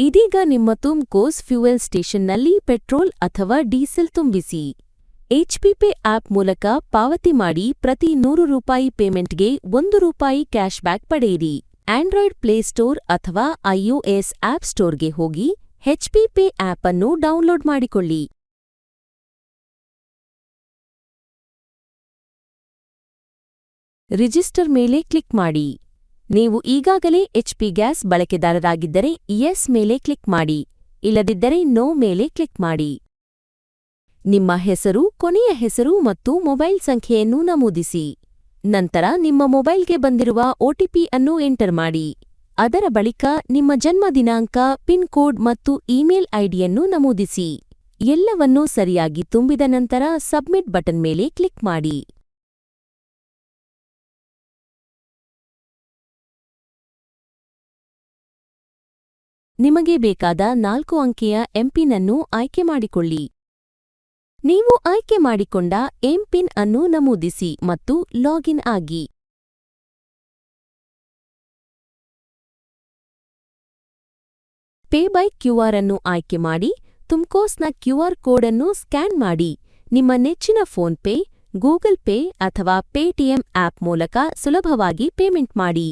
ಇದೀಗ ನಿಮ್ಮ TUMCOS fuel ಸ್ಟೇಷನ್ನಲ್ಲಿ petrol ಅಥವಾ ಡೀಸೆಲ್ ತುಂಬಿಸಿ. ಎಚ್ಪಿಪೇ ಆಪ್ ಮೂಲಕ ಪಾವತಿ ಮಾಡಿ ಪ್ರತಿ ₹100 ಪೇಮೆಂಟ್ಗೆ ₹1 ಕ್ಯಾಶ್ ಬ್ಯಾಕ್ ಪಡೆಯಿರಿ. ಆಂಡ್ರಾಯ್ಡ್ ಪ್ಲೇಸ್ಟೋರ್ ಅಥವಾ iOS ಆಪ್ ಸ್ಟೋರ್ಗೆ ಹೋಗಿ ಎಚ್ಪಿಪೇ ಆಪ್ ಅನ್ನು ಡೌನ್ಲೋಡ್ ಮಾಡಿಕೊಳ್ಳಿ. ರಿಜಿಸ್ಟರ್ ಮೇಲೆ ಕ್ಲಿಕ್ ಮಾಡಿ. ನೀವು ಈಗಾಗಲೇ ಎಚ್ಪಿ ಗ್ಯಾಸ್ ಬಳಕೆದಾರರಾಗಿದ್ದರೆ ಯೆಸ್ ಮೇಲೆ ಕ್ಲಿಕ್ ಮಾಡಿ, ಇಲ್ಲದಿದ್ದರೆ ನೋ ಮೇಲೆ ಕ್ಲಿಕ್ ಮಾಡಿ. ನಿಮ್ಮ ಹೆಸರು, ಕೊನೆಯ ಹೆಸರು ಮತ್ತು ಮೊಬೈಲ್ ಸಂಖ್ಯೆಯನ್ನು ನಮೂದಿಸಿ. ನಂತರ ನಿಮ್ಮ ಮೊಬೈಲ್ಗೆ ಬಂದಿರುವ ಒಟಿಪಿ ಅನ್ನು ಎಂಟರ್ ಮಾಡಿ. ಅದರ ಬಳಿಕ ನಿಮ್ಮ ಜನ್ಮ ದಿನಾಂಕ, ಪಿನ್ ಕೋಡ್ ಮತ್ತು ಇಮೇಲ್ ಐಡಿಯನ್ನು ನಮೂದಿಸಿ. ಎಲ್ಲವನ್ನೂ ಸರಿಯಾಗಿ ತುಂಬಿದ ನಂತರ ಸಬ್ಮಿಟ್ ಬಟನ್ ಮೇಲೆ ಕ್ಲಿಕ್ ಮಾಡಿ. ನಿಮಗೆ ಬೇಕಾದ 4 ಅಂಕೆಯ ಎಂಪಿನ್ ಅನ್ನು ಆಯ್ಕೆ ಮಾಡಿಕೊಳ್ಳಿ. ನೀವು ಆಯ್ಕೆ ಮಾಡಿಕೊಂಡ ಎಂಪಿನ್ ಅನ್ನು ನಮೂದಿಸಿ ಮತ್ತು ಲಾಗಿನ್ ಆಗಿ. ಪೇ ಬೈ ಕ್ಯೂಆರ್ ಅನ್ನು ಆಯ್ಕೆ ಮಾಡಿ ತುಮ್ಕೋಸ್ನ ಕ್ಯೂಆರ್ ಕೋಡ್ ಅನ್ನು ಸ್ಕ್ಯಾನ್ ಮಾಡಿ ನಿಮ್ಮ ನೆಚ್ಚಿನ ಫೋನ್ಪೇ, ಗೂಗಲ್ ಪೇ ಅಥವಾ ಪೇಟಿಎಂ ಆಪ್ ಮೂಲಕ ಸುಲಭವಾಗಿ ಪೇಮೆಂಟ್ ಮಾಡಿ.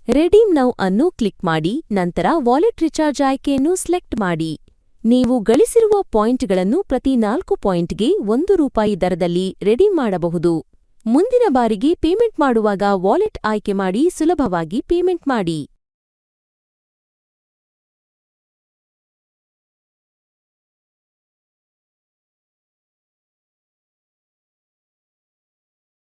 ರೆಡೀಮ್ ನೌ ಅನ್ನು ಕ್ಲಿಕ್ ಮಾಡಿ ನಂತರ ವಾಲೆಟ್ ರಿಚಾರ್ಜ್ ಆಯ್ಕೆಯನ್ನು ಸೆಲೆಕ್ಟ್ ಮಾಡಿ. ನೀವು ಗಳಿಸಿರುವ ಪಾಯಿಂಟ್ಗಳನ್ನು ಪ್ರತಿ 4 ಪಾಯಿಂಟ್ಗೆ ₹1 ದರದಲ್ಲಿ ರೆಡೀಮ್ ಮಾಡಬಹುದು. ಮುಂದಿನ ಬಾರಿಗೆ ಪೇಮೆಂಟ್ ಮಾಡುವಾಗ ವಾಲೆಟ್ ಆಯ್ಕೆ ಮಾಡಿ ಸುಲಭವಾಗಿ ಪೇಮೆಂಟ್ ಮಾಡಿ.